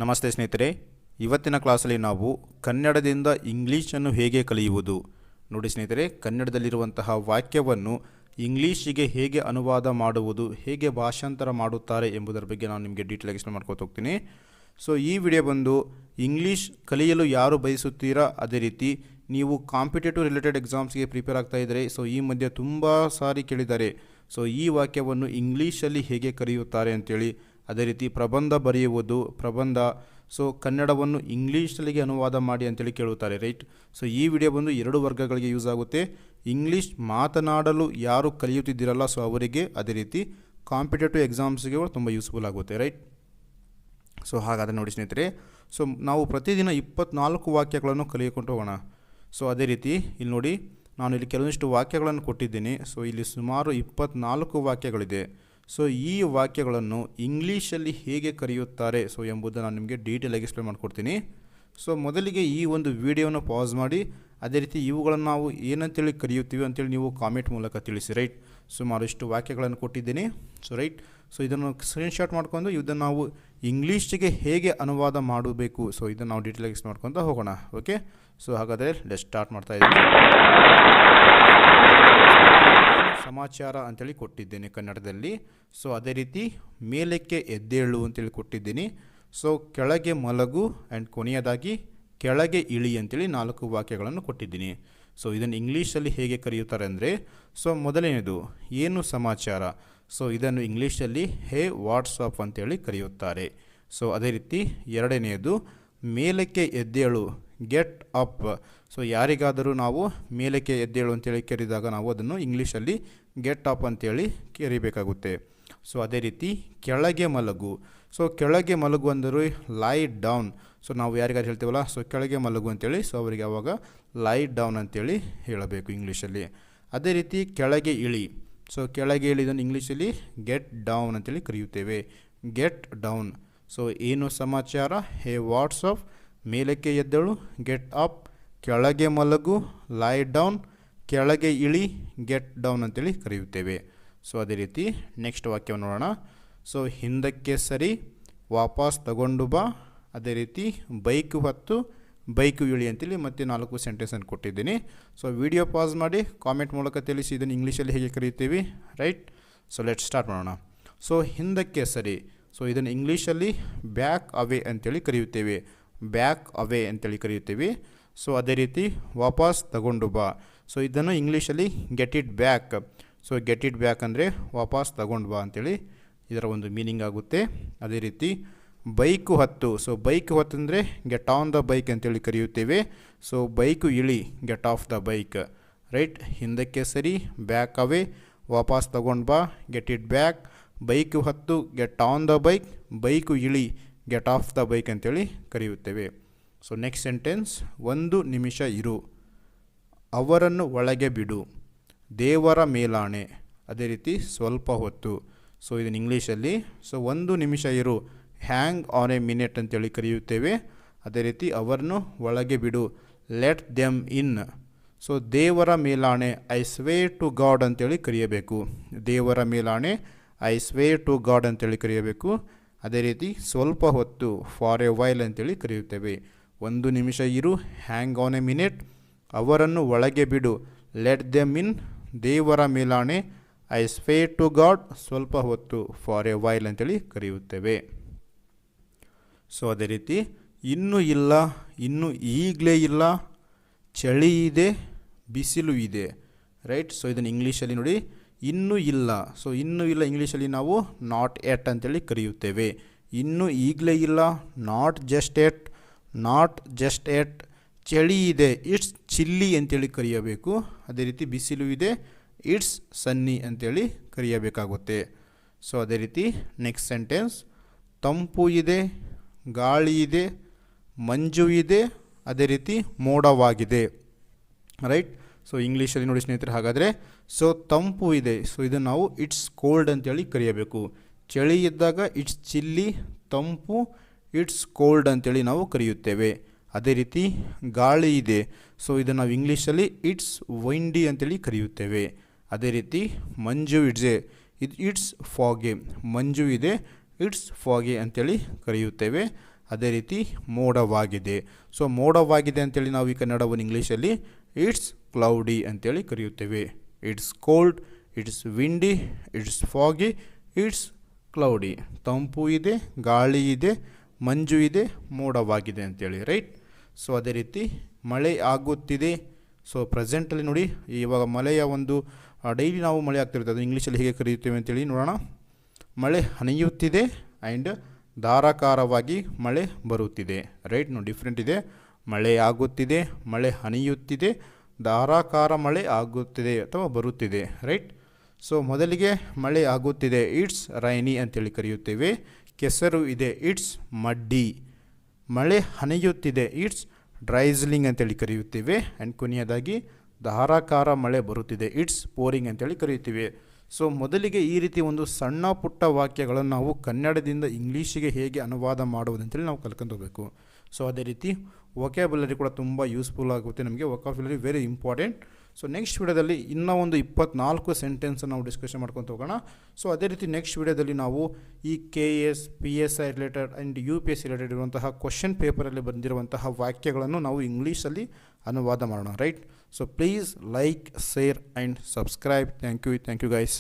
ನಮಸ್ತೆ ಸ್ನೇಹಿತರೆ, ಇವತ್ತಿನ ಕ್ಲಾಸಲ್ಲಿ ನಾವು ಕನ್ನಡದಿಂದ ಇಂಗ್ಲೀಷನ್ನು ಹೇಗೆ ಕಲಿಯುವುದು ನೋಡಿ ಸ್ನೇಹಿತರೆ. ಕನ್ನಡದಲ್ಲಿರುವಂತಹ ವಾಕ್ಯವನ್ನು ಇಂಗ್ಲೀಷಿಗೆ ಹೇಗೆ ಅನುವಾದ ಮಾಡುವುದು, ಹೇಗೆ ಭಾಷಾಂತರ ಮಾಡುತ್ತಾರೆ ಎಂಬುದರ ಬಗ್ಗೆ ನಾನು ನಿಮಗೆ ಡೀಟೇಲ್ ಆಗಿ ಎಕ್ಸ್ಪ್ಲೇನ್ ಮಾಡ್ಕೊತ ಹೋಗ್ತೀನಿ. ಸೊ ಈ ವಿಡಿಯೋ ಬಂದು ಇಂಗ್ಲೀಷ್ ಕಲಿಯಲು ಯಾರು ಬಯಸುತ್ತೀರಾ, ಅದೇ ರೀತಿ ನೀವು ಕಾಂಪಿಟೇಟಿವ್ ರಿಲೇಟೆಡ್ ಎಕ್ಸಾಮ್ಸ್ಗೆ ಪ್ರಿಪೇರ್ ಆಗ್ತಾ ಇದ್ದರೆ, ಸೊ ಈ ಮಧ್ಯೆ ತುಂಬ ಸಾರಿ ಕೇಳಿದ್ದಾರೆ ಸೊ ಈ ವಾಕ್ಯವನ್ನು ಇಂಗ್ಲೀಷಲ್ಲಿ ಹೇಗೆ ಕರೆಯುತ್ತಾರೆ ಅಂತೇಳಿ. ಅದೇ ರೀತಿ ಪ್ರಬಂಧ ಬರೆಯುವುದು, ಪ್ರಬಂಧ ಸೊ ಕನ್ನಡವನ್ನು ಇಂಗ್ಲೀಷಲ್ಲಿಗೆ ಅನುವಾದ ಮಾಡಿ ಅಂತೇಳಿ ಕೇಳುತ್ತಾರೆ, ರೈಟ್. ಸೊ ಈ ವಿಡಿಯೋ ಬಂದು ಎರಡು ವರ್ಗಗಳಿಗೆ ಯೂಸ್ ಆಗುತ್ತೆ. ಇಂಗ್ಲೀಷ್ ಮಾತನಾಡಲು ಯಾರು ಕಲಿಯುತ್ತಿದ್ದೀರಲ್ಲ ಸೊ ಅವರಿಗೆ, ಅದೇ ರೀತಿ ಕಾಂಪಿಟೇಟಿವ್ ಎಕ್ಸಾಮ್ಸ್ಗೆ ತುಂಬ ಯೂಸ್ಫುಲ್ ಆಗುತ್ತೆ, ರೈಟ್. ಸೊ ಹಾಗಾದರೆ ನೋಡಿ ಸ್ನೇಹಿತರೆ, ಸೊ ನಾವು ಪ್ರತಿದಿನ 24 ವಾಕ್ಯಗಳನ್ನು ಕಲಿಯುಕೊಂಡು ಹೋಗೋಣ. ಸೊ ಅದೇ ರೀತಿ ಇಲ್ಲಿ ನೋಡಿ, ನಾನು ಇಲ್ಲಿ ಕೆಲವೊಂದಿಷ್ಟು ವಾಕ್ಯಗಳನ್ನು ಕೊಟ್ಟಿದ್ದೀನಿ. ಸೊ ಇಲ್ಲಿ ಸುಮಾರು 24 ವಾಕ್ಯಗಳಿದೆ. ಸೊ ಈ ವಾಕ್ಯಗಳನ್ನು ಇಂಗ್ಲೀಷಲ್ಲಿ ಹೇಗೆ ಕರೆಯುತ್ತಾರೆ ಸೊ ಎಂಬುದನ್ನು ನಾನು ನಿಮಗೆ ಡೀಟೇಲಾಗಿ ಎಕ್ಸ್ಪ್ಲೇನ್ ಮಾಡಿಕೊಡ್ತೀನಿ. ಸೊ ಮೊದಲಿಗೆ ಈ ಒಂದು ವಿಡಿಯೋನ ಪಾಸ್ ಮಾಡಿ, ಅದೇ ರೀತಿ ಇವುಗಳನ್ನು ನಾವು ಏನಂತೇಳಿ ಕರೆಯುತ್ತೀವಿ ಅಂತೇಳಿ ನೀವು ಕಾಮೆಂಟ್ ಮೂಲಕ ತಿಳಿಸಿ, ರೈಟ್. ಸುಮಾರು ಇಷ್ಟು ವಾಕ್ಯಗಳನ್ನು ಕೊಟ್ಟಿದ್ದೀನಿ, ಸೊ ರೈಟ್. ಸೊ ಇದನ್ನು ಸ್ಕ್ರೀನ್ಶಾಟ್ ಮಾಡ್ಕೊಂಡು ಇದನ್ನು ನಾವು ಇಂಗ್ಲೀಷಿಗೆ ಹೇಗೆ ಅನುವಾದ ಮಾಡಬೇಕು ಸೊ ಇದನ್ನು ನಾವು ಡೀಟೇಲಾಗಿ ಎಕ್ಸ್ಪ್ಲೇನ್ ಮಾಡ್ಕೊತ ಹೋಗೋಣ, ಓಕೆ. ಸೊ ಹಾಗಾದರೆ ಲೆಟ್ ಸ್ಟಾರ್ಟ್ ಮಾಡ್ತಾ ಇದ್ದೀನಿ. ಸಮಾಚಾರ ಅಂತೇಳಿ ಕೊಟ್ಟಿದ್ದೇನೆ ಕನ್ನಡದಲ್ಲಿ. ಸೊ ಅದೇ ರೀತಿ ಮೇಲಕ್ಕೆ ಎದ್ದೇಳು ಅಂತೇಳಿ ಕೊಟ್ಟಿದ್ದೀನಿ. ಸೊ ಕೆಳಗೆ ಮಲಗು ಆ್ಯಂಡ್ ಕೊನೆಯದಾಗಿ ಕೆಳಗೆ ಇಳಿ ಅಂತೇಳಿ 4 ವಾಕ್ಯಗಳನ್ನು ಕೊಟ್ಟಿದ್ದೀನಿ. ಸೊ ಇದನ್ನು ಇಂಗ್ಲೀಷಲ್ಲಿ ಹೇಗೆ ಕರೆಯುತ್ತಾರೆ ಅಂದರೆ, ಸೊ ಮೊದಲನೇದು ಏನು ಸಮಾಚಾರ, ಸೊ ಇದನ್ನು ಇಂಗ್ಲೀಷಲ್ಲಿ ಹೇ ವಾಟ್ಸಪ್ ಅಂತೇಳಿ ಕರೆಯುತ್ತಾರೆ. ಸೊ ಅದೇ ರೀತಿ ಎರಡನೆಯದು ಮೇಲಕ್ಕೆ ಎದ್ದೇಳು, ಗೆಟ್ ಅಪ್. ಸೊ ಯಾರಿಗಾದರೂ ನಾವು ಮೇಲಕ್ಕೆ ಎದ್ದೇಳು ಅಂತೇಳಿ ಕರೆದಾಗ ನಾವು ಅದನ್ನು ಇಂಗ್ಲೀಷಲ್ಲಿ ಗೆಟ್ ಅಪ್ ಅಂತೇಳಿ ಕರಿಬೇಕಾಗುತ್ತೆ. ಸೊ ಅದೇ ರೀತಿ ಕೆಳಗೆ ಮಲಗು. ಸೊ ಕೆಳಗೆ ಮಲಗು ಅಂದರೆ ಲೈ ಡೌನ್. ಸೊ ನಾವು ಯಾರಿಗಾರು ಹೇಳ್ತೀವಲ್ಲ ಸೊ ಕೆಳಗೆ ಮಲಗು ಅಂತೇಳಿ, ಸೊ ಅವರಿಗೆ ಆವಾಗ ಲೈ ಡೌನ್ ಅಂತೇಳಿ ಹೇಳಬೇಕು ಇಂಗ್ಲೀಷಲ್ಲಿ. ಅದೇ ರೀತಿ ಕೆಳಗೆ ಇಳಿ. ಸೊ ಕೆಳಗೆ ಇಳಿದನ್ನು ಇಂಗ್ಲೀಷಲ್ಲಿ ಗೆಟ್ ಡೌನ್ ಅಂತೇಳಿ ಕರೆಯುತ್ತೇವೆ, ಗೆಟ್ ಡೌನ್. ಸೊ ಏನು ಸಮಾಚಾರ, ಹೇ ವಾಟ್ಸಪ್, ಮೇಲಕ್ಕೆ ಎದ್ದೇಳು, ಗೆಟ್ ಅಪ್, ಕೆಳಗೆ ಮಲಗು, ಲೈ ಡೌನ್, ಕೆಳಗೆ ಇಳಿ, ಗೆಟ್ ಡೌನ್ ಅಂತೇಳಿ ಕರೆಯುತ್ತೇವೆ. ಸೊ ಅದೇ ರೀತಿ ನೆಕ್ಸ್ಟ್ ವಾಕ್ಯವನ್ನು ನೋಡೋಣ. ಸೊ ಹಿಂದಕ್ಕೆ ಸರಿ, ವಾಪಸ್ ತಗೊಂಡು ಬಾ, ಅದೇ ರೀತಿ ಬೈಕು ಹತ್ತು, ಬೈಕು ಇಳಿ ಅಂತೇಳಿ ಮತ್ತೆ 4 ಸೆಂಟೆನ್ಸನ್ನು ಕೊಟ್ಟಿದ್ದೀನಿ. ಸೊ ವಿಡಿಯೋ ಪಾಸ್ ಮಾಡಿ ಕಾಮೆಂಟ್ ಮೂಲಕ ತಿಳಿಸಿ ಇದನ್ನು ಇಂಗ್ಲೀಷಲ್ಲಿ ಹೇಗೆ ಕರೆಯುತ್ತೀವಿ, ರೈಟ್. ಸೊ ಲೆಟ್ ಸ್ಟಾರ್ಟ್ ಮಾಡೋಣ. ಸೊ ಹಿಂದಕ್ಕೆ ಸರಿ, ಸೊ ಇದನ್ನು ಇಂಗ್ಲೀಷಲ್ಲಿ ಬ್ಯಾಕ್ ಅವೇ ಅಂತೇಳಿ ಕರೆಯುತ್ತೇವೆ, ಬ್ಯಾಕ್ ಅವೇ ಅಂತೇಳಿ ಕರೆಯುತ್ತೇವೆ. ಸೊ ಅದೇ ರೀತಿ ವಾಪಸ್ ತಗೊಂಡು ಬಾ. ಸೊ ಇದನ್ನು ಇಂಗ್ಲೀಷಲ್ಲಿ get it back. So get it back ಅಂದರೆ ವಾಪಸ್ ತಗೊಂಡು ಬಾ ಅಂತೇಳಿ ಇದರ ಒಂದು ಮೀನಿಂಗ್ ಆಗುತ್ತೆ. ಅದೇ ರೀತಿ ಬೈಕು ಹತ್ತು. ಸೊ ಬೈಕ್ ಹತ್ತು ಅಂದರೆ ಗೆಟ್ ಆನ್ ದ ಬೈಕ್ ಅಂತೇಳಿ ಕರೆಯುತ್ತೇವೆ. ಸೊ ಬೈಕು ಇಳಿ, get of the bike, right. ಹಿಂದಕ್ಕೆ ಸರಿ, ಬ್ಯಾಕ್ ಅವೇ, ವಾಪಸ್ ತಗೊಂಡು ಬಾ, ಗೆಟ್ ಇಟ್ ಬ್ಯಾಕ್, ಬೈಕು ಹತ್ತು, get on the bike, bike ಇಳಿ, ಗೆಟ್ ಆಫ್ ದ ಬೈಕ್ ಅಂತೇಳಿ ಕರೆಯುತ್ತೇವೆ. ಸೊ ನೆಕ್ಸ್ಟ್ ಸೆಂಟೆನ್ಸ್, 1 ನಿಮಿಷ ಇರು, ಅವರನ್ನು ಒಳಗೆ ಬಿಡು, ದೇವರ ಮೇಲಾಣೆ, ಅದೇ ರೀತಿ ಸ್ವಲ್ಪ ಹೊತ್ತು. ಸೊ ಇದನ್ನು ಇಂಗ್ಲೀಷಲ್ಲಿ ಸೊ 1 ನಿಮಿಷ ಇರು, ಹ್ಯಾಂಗ್ ಆನ್ ಎ ಮಿನಿಟ್ ಅಂತೇಳಿ ಕರೆಯುತ್ತೇವೆ. ಅದೇ ರೀತಿ ಅವರನ್ನು ಒಳಗೆ ಬಿಡು, ಲೆಟ್ ದೆಮ್ ಇನ್. ಸೊ ದೇವರ ಮೇಲಾಣೆ, ಐ ಸ್ವೇರ್ ಟು ಗಾಡ್ ಅಂತೇಳಿ ಕರೆಯಬೇಕು, ದೇವರ ಮೇಲಾಣೆ, ಐ ಸ್ವೇರ್ ಟು ಗಾಡ್ ಅಂತೇಳಿ ಕರೆಯಬೇಕು. ಅದೇ ರೀತಿ ಸ್ವಲ್ಪ ಹೊತ್ತು, ಫಾರ್ ಎ ವೈಲ್ ಅಂತೇಳಿ ಕರೆಯುತ್ತೇವೆ. 1 ನಿಮಿಷ ಇರು, ಹ್ಯಾಂಗ್ ಆನ್ ಎ ಮಿನಿಟ್, ಅವರನ್ನು ಒಳಗೆ ಬಿಡು, ಲೆಟ್ ದೆಮ್ ಇನ್, ದೇವರ ಮೇಲಾಣೆ, ಐ ಸ್ವೇರ್ ಟು ಗಾಡ್, ಸ್ವಲ್ಪ ಹೊತ್ತು, ಫಾರ್ ಎ ವೈಲ್ ಅಂತೇಳಿ ಕರೆಯುತ್ತೇವೆ. ಸೊ ಅದೇ ರೀತಿ ಇನ್ನೂ ಇಲ್ಲ, ಇನ್ನೂ ಈಗಲೇ ಇಲ್ಲ, ಚಳಿ ಇದೆ, ಬಿಸಿಲು ಇದೆ, ರೈಟ್. ಸೊ ಇದನ್ನು ಇಂಗ್ಲೀಷಲ್ಲಿ ನೋಡಿ, ಇನ್ನೂ ಇಲ್ಲ. ಸೊ ಇನ್ನೂ ಇಲ್ಲ ಇಂಗ್ಲೀಷಲ್ಲಿ ನಾವು ನಾಟ್ ಎಟ್ ಅಂತೇಳಿ ಕರೆಯುತ್ತೇವೆ. ಇನ್ನೂ ಈಗಲೇ ಇಲ್ಲ, not just yet, not just yet. ಚಳಿ ಇದೆ, ಇಟ್ಸ್ ಚಿಲ್ಲಿ ಅಂತೇಳಿ ಕರೆಯಬೇಕು. ಅದೇ ರೀತಿ ಬಿಸಿಲು ಇದೆ, ಇಟ್ಸ್ ಸನ್ನಿ ಅಂತೇಳಿ ಕರೆಯಬೇಕಾಗುತ್ತೆ. ಸೊ ಅದೇ ರೀತಿ ನೆಕ್ಸ್ಟ್ ಸೆಂಟೆನ್ಸ್, ತಂಪು ಇದೆ, ಗಾಳಿ ಇದೆ, ಮಂಜು ಇದೆ, ಅದೇ ರೀತಿ ಮೋಡವಾಗಿದೆ, ರೈಟ್. ಸೊ ಇಂಗ್ಲೀಷಲ್ಲಿ ನೋಡಿ ಸ್ನೇಹಿತರೆ, ಹಾಗಾದರೆ ಸೊ ತಂಪು ಇದೆ, ಸೊ ಇದನ್ನು ನಾವು ಇಟ್ಸ್ ಕೋಲ್ಡ್ ಅಂತೇಳಿ ಕರೆಯಬೇಕು. ಚಳಿ ಇದ್ದಾಗ ಇಟ್ಸ್ ಚಿಲ್ಲಿ, ತಂಪು ಇಟ್ಸ್ ಕೋಲ್ಡ್ ಅಂತೇಳಿ ನಾವು ಕರೆಯುತ್ತೇವೆ. ಅದೇ ರೀತಿ ಗಾಳಿ ಇದೆ, ಸೊ ಇದನ್ನು ನಾವು ಇಂಗ್ಲೀಷಲ್ಲಿ ಇಟ್ಸ್ ವೈಂಡಿ ಅಂತೇಳಿ ಕರೆಯುತ್ತೇವೆ. ಅದೇ ರೀತಿ ಮಂಜು ಇಟ್ಸ್ ಫಾಗೆ, ಮಂಜು ಇದೆ, ಇಟ್ಸ್ ಫಾಗೆ ಅಂತೇಳಿ ಕರೆಯುತ್ತೇವೆ. ಅದೇ ರೀತಿ ಮೋಡವಾಗಿದೆ. ಸೊ ಮೋಡವಾಗಿದೆ ಅಂತೇಳಿ ನಾವು ಈ ಕನ್ನಡವನ್ನು ಇಂಗ್ಲೀಷಲ್ಲಿ ಇಟ್ಸ್ ಕ್ಲೌಡಿ ಅಂತೇಳಿ ಕರೆಯುತ್ತೇವೆ. It's cold, it's windy, it's foggy, it's cloudy. ತಂಪು ಇದೆ, ಗಾಳಿ ಇದೆ, ಮಂಜು ಇದೆ, ಮೋಡವಾಗಿದೆ ಅಂತೇಳಿ, ರೈಟ್. ಸೊ ಅದೇ ರೀತಿ ಮಳೆ ಆಗುತ್ತಿದೆ. ಸೊ ಪ್ರೆಸೆಂಟಲ್ಲಿ ನೋಡಿ, ಇವಾಗ ಮಳೆಯ ಒಂದು ಡೈಲಿ ನಾವು ಮಳೆ ಆಗ್ತಿರುತ್ತೆ, ಅದು ಇಂಗ್ಲೀಷಲ್ಲಿ ಹೇಗೆ ಕರೆಯುತ್ತೇವೆ ಅಂತೇಳಿ ನೋಡೋಣ. ಮಳೆ ಹನಿಯುತ್ತಿದೆ ಆ್ಯಂಡ್ ಧಾರಾಕಾರವಾಗಿ ಮಳೆ ಬರುತ್ತಿದೆ, ರೈಟ್. ನೋಡಿ ಡಿಫ್ರೆಂಟ್ ಇದೆ. ಮಳೆ ಆಗುತ್ತಿದೆ, ಮಳೆ ಹನಿಯುತ್ತಿದೆ, ಧಾರಾಕಾರ ಮಳೆ ಆಗುತ್ತಿದೆ ಅಥವಾ ಬರುತ್ತಿದೆ, ರೈಟ್. ಸೊ ಮೊದಲಿಗೆ ಮಳೆ ಆಗುತ್ತಿದೆ, ಇಟ್ಸ್ ರೈನಿ ಅಂತೇಳಿ ಕರೆಯುತ್ತೇವೆ. ಕೆಸರು ಇದೆ, ಇಟ್ಸ್ ಮಡ್ಡಿ. ಮಳೆ ಹನಿಯುತ್ತಿದೆ, ಇಟ್ಸ್ ಡ್ರೈಸ್ಲಿಂಗ್ ಅಂತೇಳಿ ಕರೆಯುತ್ತೇವೆ. ಆ್ಯಂಡ್ ಕೊನೆಯದಾಗಿ ಧಾರಾಕಾರ ಮಳೆ ಬರುತ್ತಿದೆ, ಇಟ್ಸ್ ಪೋರಿಂಗ್ ಅಂತೇಳಿ ಕರೆಯುತ್ತೇವೆ. ಸೊ ಮೊದಲಿಗೆ ಈ ರೀತಿ ಒಂದು ಸಣ್ಣ ಪುಟ್ಟ ವಾಕ್ಯಗಳನ್ನು ನಾವು ಕನ್ನಡದಿಂದ ಇಂಗ್ಲೀಷಿಗೆ ಹೇಗೆ ಅನುವಾದ ಮಾಡುವುದಂತೇಳಿ ನಾವು ಕಲ್ತ್ಕೊಂಡು ಹೋಗಬೇಕು. ಸೊ ಅದೇ ರೀತಿ ವೊಕ್ಯಾಬುಲರಿ ಕೂಡ ತುಂಬ ಯೂಸ್ಫುಲ್ ಆಗುತ್ತೆ ನಮಗೆ. Vocabulary very important. So next ವಿಡಿಯೋದಲ್ಲಿ ಇನ್ನೂ ಒಂದು 24 ಸೆಂಟೆನ್ಸನ್ನು ನಾವು ಡಿಸ್ಕಷನ್ ಮಾಡ್ಕೊತ ಹೋಗೋಣ. ಸೊ ಅದೇ ರೀತಿ ನೆಕ್ಸ್ಟ್ ವಿಡಿಯೋದಲ್ಲಿ ನಾವು ಈ KS, PSI related and UPSC related ಇರುವಂತಹ ಕ್ವಶನ್ ಪೇಪರಲ್ಲಿ ಬಂದಿರುವಂತಹ ವಾಕ್ಯಗಳನ್ನು ನಾವು ಇಂಗ್ಲೀಷಲ್ಲಿ ಅನುವಾದ ಮಾಡೋಣ, right. So please like, share and subscribe. Thank you guys.